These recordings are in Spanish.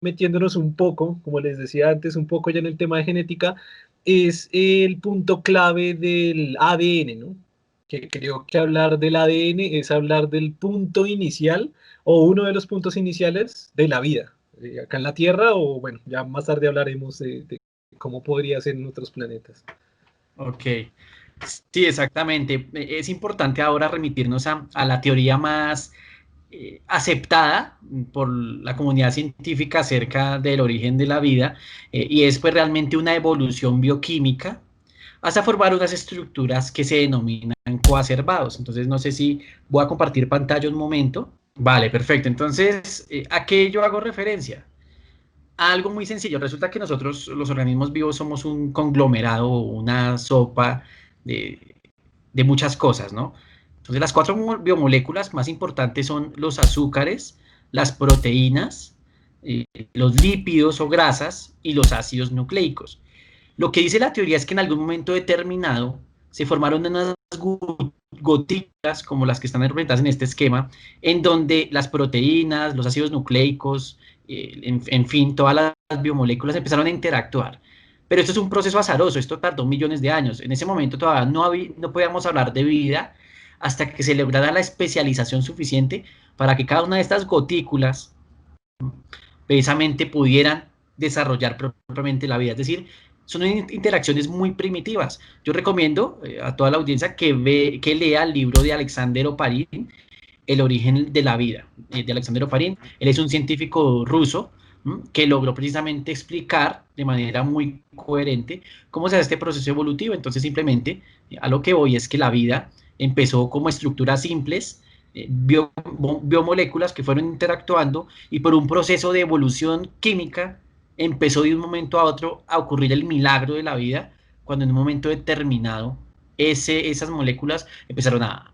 metiéndonos un poco, como les decía antes, un poco ya en el tema de genética, es el punto clave del ADN, ¿no? Que creo que hablar del ADN es hablar del punto inicial o uno de los puntos iniciales de la vida, acá en la Tierra, o bueno, ya más tarde hablaremos de cómo podría ser en otros planetas. Ok, sí, exactamente. Es importante ahora remitirnos a la teoría más aceptada por la comunidad científica acerca del origen de la vida, y es pues realmente una evolución bioquímica hasta formar unas estructuras que se denominan coacervados. Entonces, no sé si voy a compartir pantalla un momento. Vale, perfecto. Entonces, ¿a qué yo hago referencia? A algo muy sencillo. Resulta que nosotros, los organismos vivos, somos un conglomerado, una sopa de, de muchas cosas, ¿no? Entonces, las cuatro biomoléculas más importantes son los azúcares, las proteínas, eh, los lípidos o grasas y los ácidos nucleicos. Lo que dice la teoría es que en algún momento determinado se formaron unas gotitas como las que están representadas en este esquema, en donde las proteínas, los ácidos nucleicos, en fin, todas las biomoléculas empezaron a interactuar. Pero esto es un proceso azaroso, esto tardó millones de años. En ese momento todavía no podíamos hablar de vida hasta que se lograra la especialización suficiente para que cada una de estas gotículas precisamente pudieran desarrollar propiamente la vida. Es decir, son interacciones muy primitivas. Yo recomiendo a toda la audiencia que lea el libro de Alexander Oparin, El origen de la vida, de Alexander Oparin. Él es un científico ruso que logró precisamente explicar de manera muy coherente cómo se hace este proceso evolutivo. Entonces, simplemente a lo que voy es que la vida empezó como estructuras simples, biomoléculas que fueron interactuando y por un proceso de evolución química empezó de un momento a otro a ocurrir el milagro de la vida, cuando en un momento determinado esas moléculas empezaron a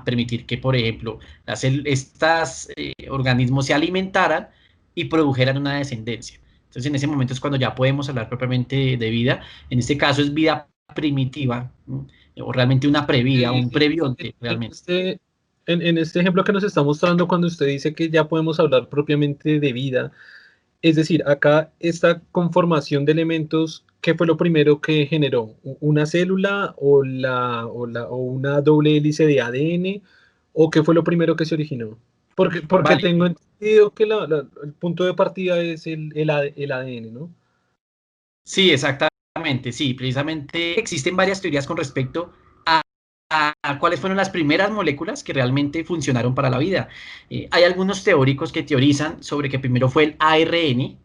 permitir que, por ejemplo, estos organismos se alimentaran y produjeran una descendencia. Entonces, en ese momento es cuando ya podemos hablar propiamente de vida. En este caso es vida primitiva, ¿no? O realmente una previda, un En previonte, realmente. este, en este ejemplo que nos está mostrando, cuando usted dice que ya podemos hablar propiamente de vida, es decir, acá esta conformación de elementos, ¿qué fue lo primero que generó? ¿Una célula o una doble hélice de ADN? ¿O qué fue lo primero que se originó? Porque Vale, tengo entendido que el punto de partida es el ADN, ¿no? sí, exactamente, sí, precisamente existen varias teorías con respecto a, a cuáles fueron las primeras moléculas que realmente funcionaron para la vida. Hay algunos teóricos que teorizan sobre que primero fue el ARN,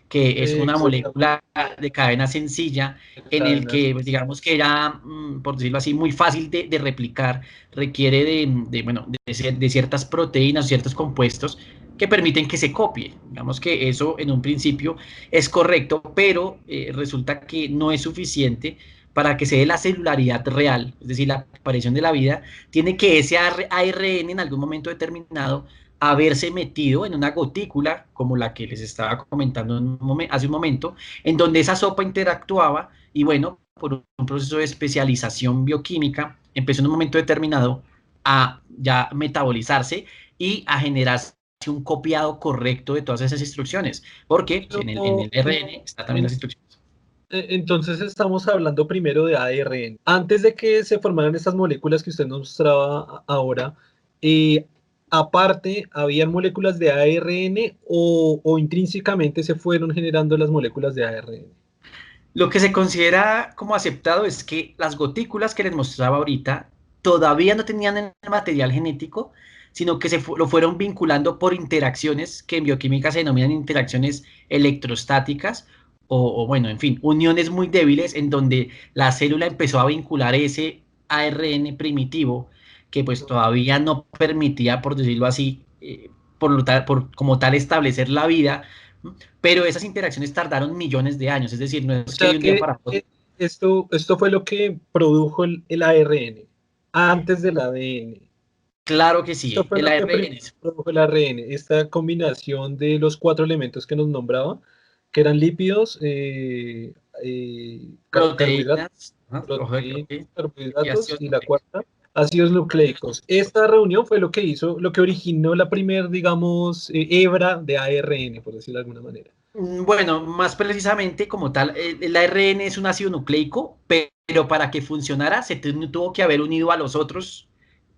que es una Exactamente. molécula de cadena sencilla en el Cadenas. que, digamos que era, por decirlo así, muy fácil de replicar, requiere bueno, de ciertas proteínas, ciertos compuestos que permiten que se copie. Digamos que eso en un principio es correcto, pero resulta que no es suficiente para que se dé la celularidad real, es decir, la aparición de la vida, tiene que ese ARN en algún momento determinado haberse metido en una gotícula, como la que les estaba comentando hace un momento, en donde esa sopa interactuaba y bueno, por un proceso de especialización bioquímica, empezó en un momento determinado a ya metabolizarse y a generarse un copiado correcto de todas esas instrucciones, porque en Pero el RN está también las en- instrucciones. entonces estamos hablando primero de ARN. Antes de que se formaran estas moléculas que usted nos mostraba ahora, eh, aparte, ¿habían moléculas de ARN o intrínsecamente se fueron generando las moléculas de ARN? Lo que se considera como aceptado es que las gotículas que les mostraba ahorita todavía no tenían el material genético, sino que lo fueron vinculando por interacciones que en bioquímica se denominan interacciones electrostáticas o bueno, en fin, uniones muy débiles en donde la célula empezó a vincular ese ARN primitivo que pues todavía no permitía, por decirlo así, como tal establecer la vida, pero esas interacciones tardaron millones de años, es decir, no O es que sea de un día que para otro. esto fue lo que produjo el ARN antes del ADN. Claro que Esto sí, fue el lo que ARN, primero produjo el ARN, esta combinación de los cuatro elementos que nos nombraba, que eran lípidos, carbohidratos, proteínas, ¿no? proteínas, Ok, y carbohidratos ácidos y la nucleicos. cuarta. ácidos nucleicos. Esta reunión fue lo que hizo, lo que originó la primer, digamos, hebra de ARN, por decirlo de alguna manera. Bueno, más precisamente como tal, el ARN es un ácido nucleico, pero para que funcionara tuvo que haber unido a los otros,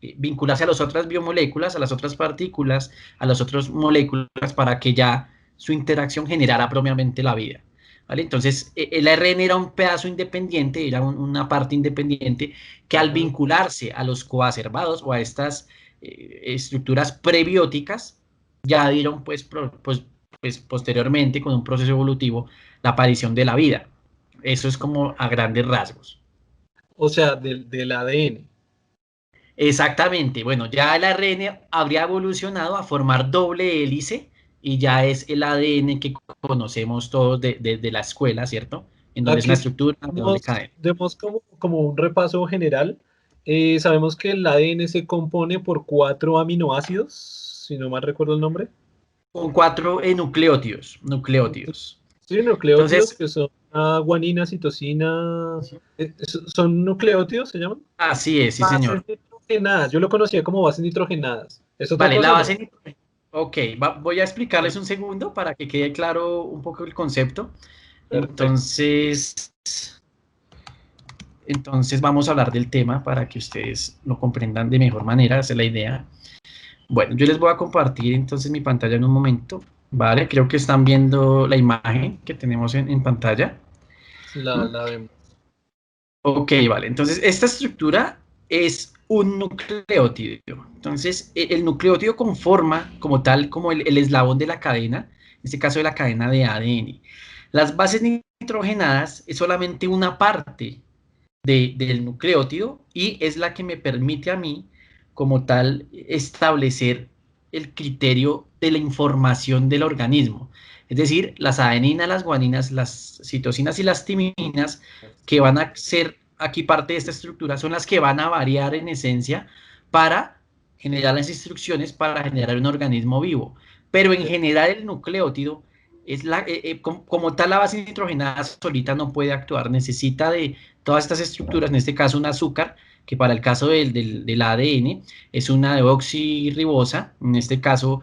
vincularse a las otras biomoléculas, a las otras partículas, a las otras moléculas para que ya su interacción generara propiamente la vida. ¿Vale? Entonces, el ARN era un pedazo independiente, era una parte independiente que al Ajá. vincularse a los coacervados o a estas estructuras prebióticas, ya dieron pues posteriormente, con un proceso evolutivo, la aparición de la vida. Eso es como a grandes rasgos. O sea, del ADN. Exactamente, bueno, ya el ARN habría evolucionado a formar doble hélice y ya es el ADN que conocemos todos de la escuela, ¿cierto? En donde es una Aquí estructura de doble cadena. demos como un repaso general. Sabemos que el ADN se compone por 4 aminoácidos, si no mal recuerdo el nombre. Con cuatro nucleótidos. Sí, nucleótidos Entonces, que son guanina, citosina. ¿Son nucleótidos, se llaman? así es, sí Bases señor. nitrogenadas. Yo lo conocía como bases nitrogenadas. ¿Es otra Vale, la cosa o base no? nitrogen. Ok, voy a explicarles un segundo para que quede claro un poco el concepto. Perfecto. Entonces, entonces vamos a hablar del tema para que ustedes lo comprendan de mejor manera, esa es la idea. Bueno, yo les voy a compartir entonces mi pantalla en un momento, ¿vale? Creo que están viendo la imagen que tenemos en pantalla. ¿Mm? La vemos. Ok, vale. Entonces, esta estructura es un nucleótido. Entonces, el nucleótido conforma como tal, como el eslabón de la cadena, en este caso de la cadena de ADN. Las bases nitrogenadas es solamente una parte del nucleótido y es la que me permite a mí, como tal, establecer el criterio de la información del organismo. Es decir, las adeninas, las guaninas, las citosinas y las timinas que van a ser aquí parte de esta estructura son las que van a variar en esencia para generar las instrucciones para generar un organismo vivo. Pero en general el nucleótido es como tal la base nitrogenada solita no puede actuar, necesita de todas estas estructuras, en este caso un azúcar, que para el caso del ADN es una deoxirribosa, en este caso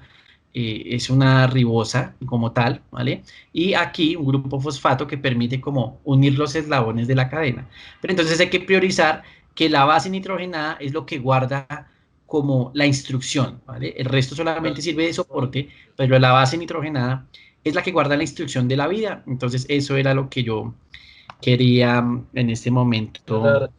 es una ribosa como tal, ¿vale? Y aquí un grupo fosfato que permite como unir los eslabones de la cadena. Pero entonces hay que priorizar que la base nitrogenada es lo que guarda como la instrucción, ¿vale? El resto solamente sirve de soporte, pero la base nitrogenada es la que guarda la instrucción de la vida. Entonces eso era lo que yo quería en este momento